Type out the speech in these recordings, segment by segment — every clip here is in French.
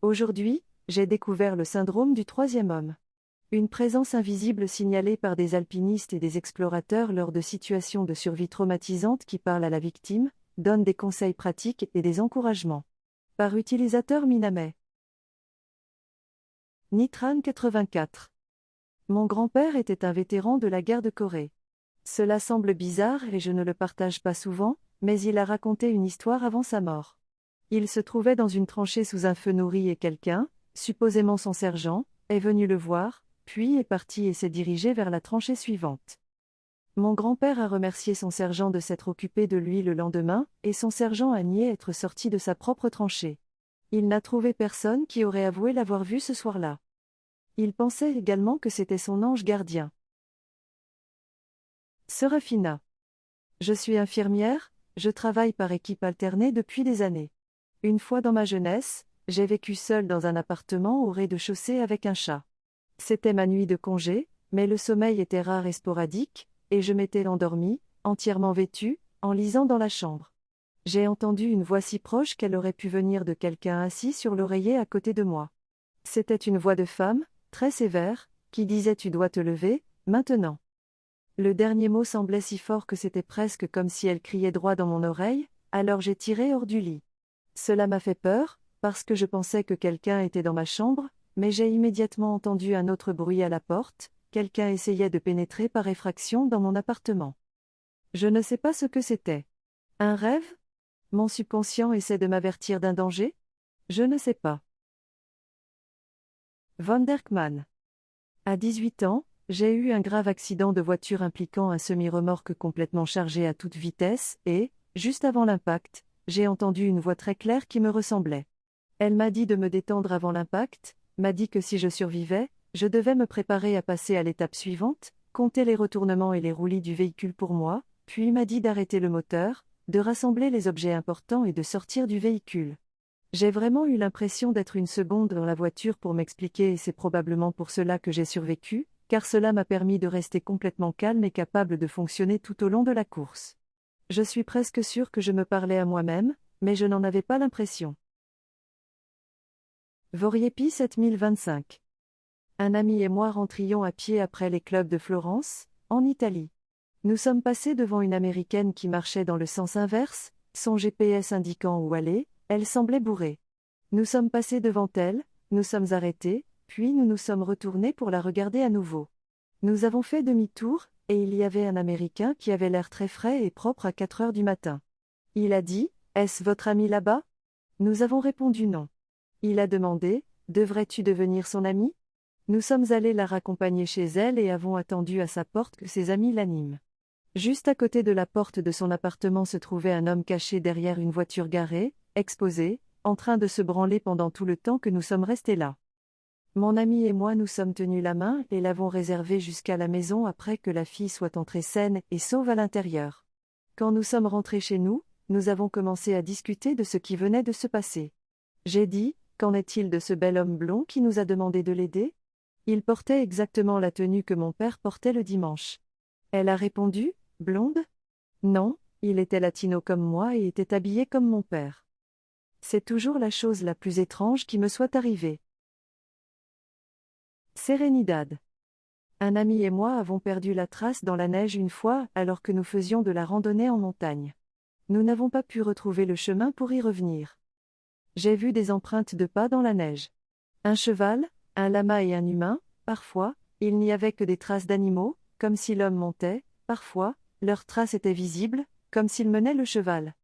Aujourd'hui, j'ai découvert le syndrome du troisième homme. Une présence invisible signalée par des alpinistes et des explorateurs lors de situations de survie traumatisantes qui parlent à la victime, donne des conseils pratiques et des encouragements. Par utilisateur Minamay. Nitran 84. Mon grand-père était un vétéran de la guerre de Corée. Cela semble bizarre et je ne le partage pas souvent, mais il a raconté une histoire avant sa mort. Il se trouvait dans une tranchée sous un feu nourri et quelqu'un, supposément son sergent, est venu le voir, puis est parti et s'est dirigé vers la tranchée suivante. Mon grand-père a remercié son sergent de s'être occupé de lui le lendemain, et son sergent a nié être sorti de sa propre tranchée. Il n'a trouvé personne qui aurait avoué l'avoir vu ce soir-là. Il pensait également que c'était son ange gardien. Serafina. Je suis infirmière, je travaille par équipe alternée depuis des années. Une fois dans ma jeunesse, j'ai vécu seule dans un appartement au rez-de-chaussée avec un chat. C'était ma nuit de congé, mais le sommeil était rare et sporadique, et je m'étais endormie, entièrement vêtue, en lisant dans la chambre. J'ai entendu une voix si proche qu'elle aurait pu venir de quelqu'un assis sur l'oreiller à côté de moi. C'était une voix de femme, très sévère, qui disait « Tu dois te lever, maintenant ». Le dernier mot semblait si fort que c'était presque comme si elle criait droit dans mon oreille, alors j'ai tiré hors du lit. Cela m'a fait peur, parce que je pensais que quelqu'un était dans ma chambre, mais j'ai immédiatement entendu un autre bruit à la porte, quelqu'un essayait de pénétrer par effraction dans mon appartement. Je ne sais pas ce que c'était. Un rêve? Mon subconscient essaie de m'avertir d'un danger? Je ne sais pas. Van Derkman. À 18 ans, j'ai eu un grave accident de voiture impliquant un semi-remorque complètement chargé à toute vitesse et, juste avant l'impact, j'ai entendu une voix très claire qui me ressemblait. Elle m'a dit de me détendre avant l'impact, m'a dit que si je survivais, je devais me préparer à passer à l'étape suivante, compter les retournements et les roulis du véhicule pour moi, puis m'a dit d'arrêter le moteur, de rassembler les objets importants et de sortir du véhicule. J'ai vraiment eu l'impression d'être une seconde dans la voiture pour m'expliquer et c'est probablement pour cela que j'ai survécu, car cela m'a permis de rester complètement calme et capable de fonctionner tout au long de la course. Je suis presque sûre que je me parlais à moi-même, mais je n'en avais pas l'impression. Voriepi 7025. Un ami et moi rentrions à pied après les clubs de Florence, en Italie. Nous sommes passés devant une Américaine qui marchait dans le sens inverse, son GPS indiquant où aller, elle semblait bourrée. Nous sommes passés devant elle, nous sommes arrêtés, puis nous nous sommes retournés pour la regarder à nouveau. Nous avons fait demi-tour, et il y avait un Américain qui avait l'air très frais et propre à 4 heures du matin. Il a dit « Est-ce votre ami là-bas » Nous avons répondu non. Il a demandé « Devrais-tu devenir son ami » Nous sommes allés la raccompagner chez elle et avons attendu à sa porte que ses amis l'animent. Juste à côté de la porte de son appartement se trouvait un homme caché derrière une voiture garée, exposé, en train de se branler pendant tout le temps que nous sommes restés là. Mon ami et moi nous sommes tenus la main et l'avons réservé jusqu'à la maison après que la fille soit entrée saine et sauve à l'intérieur. Quand nous sommes rentrés chez nous, nous avons commencé à discuter de ce qui venait de se passer. J'ai dit, qu'en est-il de ce bel homme blond qui nous a demandé de l'aider ? Il portait exactement la tenue que mon père portait le dimanche. Elle a répondu, blonde ? Non, il était latino comme moi et était habillé comme mon père. C'est toujours la chose la plus étrange qui me soit arrivée. Serenidad. Un ami et moi avons perdu la trace dans la neige une fois alors que nous faisions de la randonnée en montagne. Nous n'avons pas pu retrouver le chemin pour y revenir. J'ai vu des empreintes de pas dans la neige. Un cheval, un lama et un humain, parfois, il n'y avait que des traces d'animaux, comme si l'homme montait, parfois, leurs traces étaient visibles, comme s'il menait le cheval.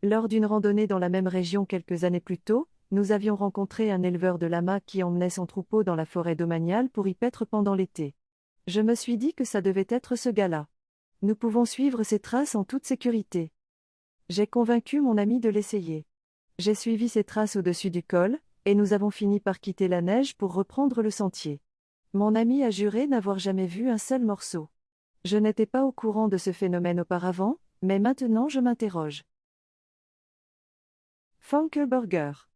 Lors d'une randonnée dans la même région quelques années plus tôt, nous avions rencontré un éleveur de lamas qui emmenait son troupeau dans la forêt domaniale pour y paître pendant l'été. Je me suis dit que ça devait être ce gars-là. Nous pouvons suivre ses traces en toute sécurité. J'ai convaincu mon ami de l'essayer. J'ai suivi ses traces au-dessus du col, et nous avons fini par quitter la neige pour reprendre le sentier. Mon ami a juré n'avoir jamais vu un seul morceau. Je n'étais pas au courant de ce phénomène auparavant, mais maintenant je m'interroge. Funkelburger.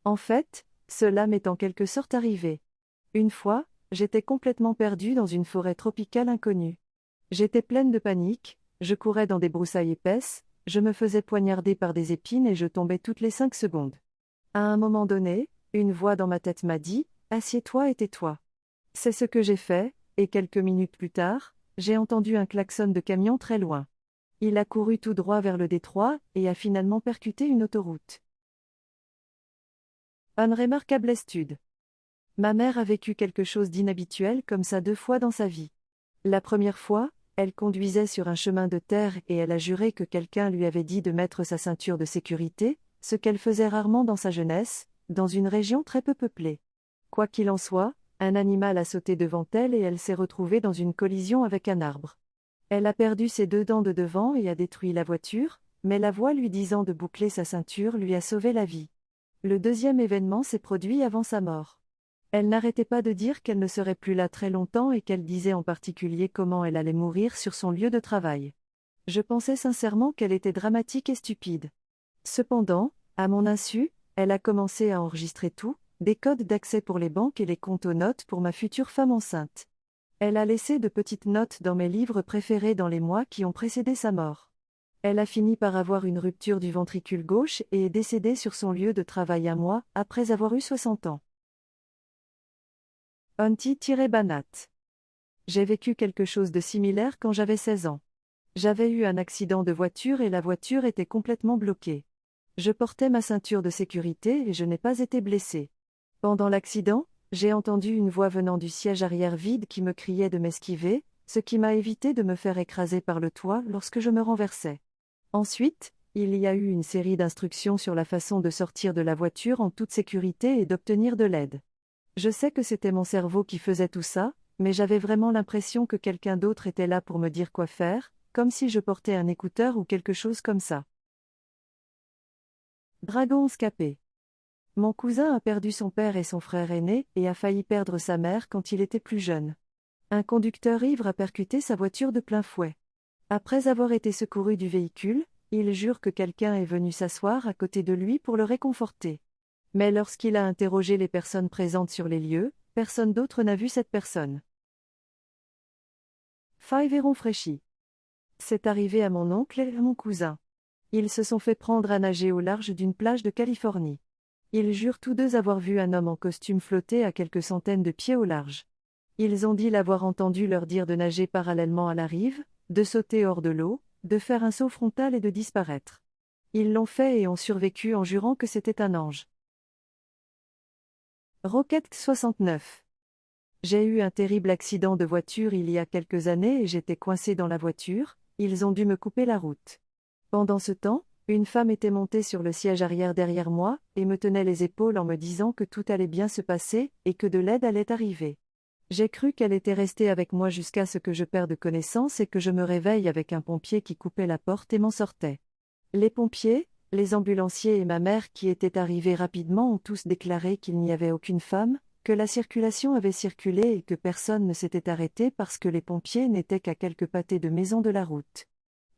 En fait, cela m'est en quelque sorte arrivé. Une fois, j'étais complètement perdue dans une forêt tropicale inconnue. J'étais pleine de panique, je courais dans des broussailles épaisses, je me faisais poignarder par des épines et je tombais toutes les 5 secondes. À un moment donné, Une voix dans ma tête m'a dit « Assieds-toi et tais-toi ». C'est ce que j'ai fait, et quelques minutes plus tard, j'ai entendu un klaxon de camion très loin. Il a couru tout droit vers le détroit et a finalement percuté une autoroute. Unremarkable stud. Ma mère a vécu quelque chose d'inhabituel comme ça 2 fois dans sa vie. La première fois, elle conduisait sur un chemin de terre et elle a juré que quelqu'un lui avait dit de mettre sa ceinture de sécurité, ce qu'elle faisait rarement dans sa jeunesse, dans une région très peu peuplée. Quoi qu'il en soit, un animal a sauté devant elle et elle s'est retrouvée dans une collision avec un arbre. Elle a perdu ses 2 dents de devant et a détruit la voiture, mais la voix lui disant de boucler sa ceinture lui a sauvé la vie. Le deuxième événement s'est produit avant sa mort. Elle n'arrêtait pas de dire qu'elle ne serait plus là très longtemps et qu'elle disait en particulier comment elle allait mourir sur son lieu de travail. Je pensais sincèrement qu'elle était dramatique et stupide. Cependant, à mon insu, elle a commencé à enregistrer tout, des codes d'accès pour les banques et les comptes aux notes pour ma future femme enceinte. Elle a laissé de petites notes dans mes livres préférés dans les mois qui ont précédé sa mort. Elle a fini par avoir une rupture du ventricule gauche et est décédée sur son lieu de travail un mois après avoir eu 60 ans. Anti-Banat. J'ai vécu quelque chose de similaire quand j'avais 16 ans. J'avais eu un accident de voiture et la voiture était complètement bloquée. Je portais ma ceinture de sécurité et je n'ai pas été blessée. Pendant l'accident, j'ai entendu une voix venant du siège arrière vide qui me criait de m'esquiver, ce qui m'a évité de me faire écraser par le toit lorsque je me renversais. Ensuite, il y a eu une série d'instructions sur la façon de sortir de la voiture en toute sécurité et d'obtenir de l'aide. Je sais que c'était mon cerveau qui faisait tout ça, mais j'avais vraiment l'impression que quelqu'un d'autre était là pour me dire quoi faire, comme si je portais un écouteur ou quelque chose comme ça. Dragon scapé. Mon cousin a perdu son père et son frère aîné et a failli perdre sa mère quand il était plus jeune. Un conducteur ivre a percuté sa voiture de plein fouet. Après avoir été secouru du véhicule, il jure que quelqu'un est venu s'asseoir à côté de lui pour le réconforter. Mais lorsqu'il a interrogé les personnes présentes sur les lieux, personne d'autre n'a vu cette personne. Fiveron fraîchi. C'est arrivé à mon oncle et à mon cousin. Ils se sont fait prendre à nager au large d'une plage de Californie. Ils jurent tous deux avoir vu un homme en costume flotter à quelques centaines de pieds au large. Ils ont dit l'avoir entendu leur dire de nager parallèlement à la rive, de sauter hors de l'eau, de faire un saut frontal et de disparaître. Ils l'ont fait et ont survécu en jurant que c'était un ange. Rocket 69. J'ai eu un terrible accident de voiture il y a quelques années et j'étais coincé dans la voiture, ils ont dû me couper la route. Pendant ce temps, une femme était montée sur le siège arrière derrière moi et me tenait les épaules en me disant que tout allait bien se passer et que de l'aide allait arriver. J'ai cru qu'elle était restée avec moi jusqu'à ce que je perde connaissance et que je me réveille avec un pompier qui coupait la porte et m'en sortait. Les pompiers, les ambulanciers et ma mère qui étaient arrivés rapidement ont tous déclaré qu'il n'y avait aucune femme, que la circulation avait circulé et que personne ne s'était arrêté parce que les pompiers n'étaient qu'à quelques pâtés de maison de la route.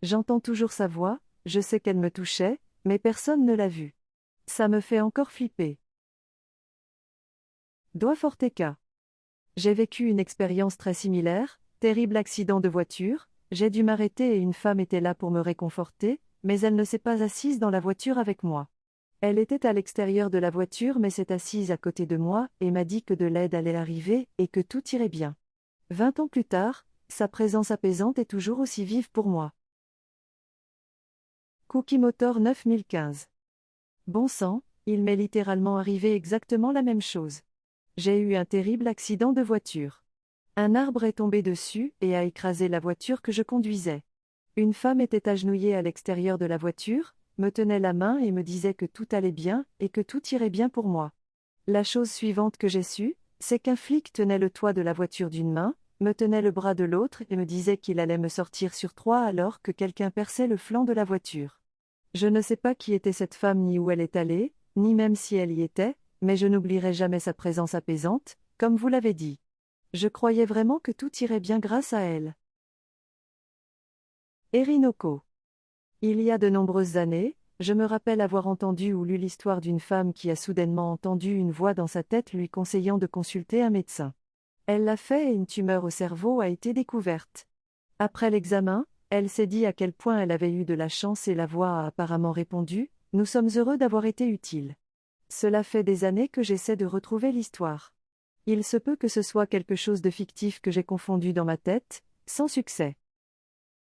J'entends toujours sa voix, je sais qu'elle me touchait, mais personne ne l'a vue. Ça me fait encore flipper. Doigt Forteca. J'ai vécu une expérience très similaire, terrible accident de voiture, j'ai dû m'arrêter et une femme était là pour me réconforter, mais elle ne s'est pas assise dans la voiture avec moi. Elle était à l'extérieur de la voiture mais s'est assise à côté de moi et m'a dit que de l'aide allait arriver et que tout irait bien. 20 ans plus tard, sa présence apaisante est toujours aussi vive pour moi. Cookie Motor 9015. Bon sang, il m'est littéralement arrivé exactement la même chose. J'ai eu un terrible accident de voiture. Un arbre est tombé dessus et a écrasé la voiture que je conduisais. Une femme était agenouillée à l'extérieur de la voiture, me tenait la main et me disait que tout allait bien et que tout irait bien pour moi. La chose suivante que j'ai su, c'est qu'un flic tenait le toit de la voiture d'une main, me tenait le bras de l'autre et me disait qu'il allait me sortir sur 3 alors que quelqu'un perçait le flanc de la voiture. Je ne sais pas qui était cette femme ni où elle est allée, ni même si elle y était, mais je n'oublierai jamais sa présence apaisante, comme vous l'avez dit. Je croyais vraiment que tout irait bien grâce à elle. Erinoko. Il y a de nombreuses années, je me rappelle avoir entendu ou lu l'histoire d'une femme qui a soudainement entendu une voix dans sa tête lui conseillant de consulter un médecin. Elle l'a fait et une tumeur au cerveau a été découverte. Après l'examen, elle s'est dit à quel point elle avait eu de la chance et la voix a apparemment répondu « Nous sommes heureux d'avoir été utiles ». Cela fait des années que j'essaie de retrouver l'histoire. Il se peut que ce soit quelque chose de fictif que j'ai confondu dans ma tête, sans succès.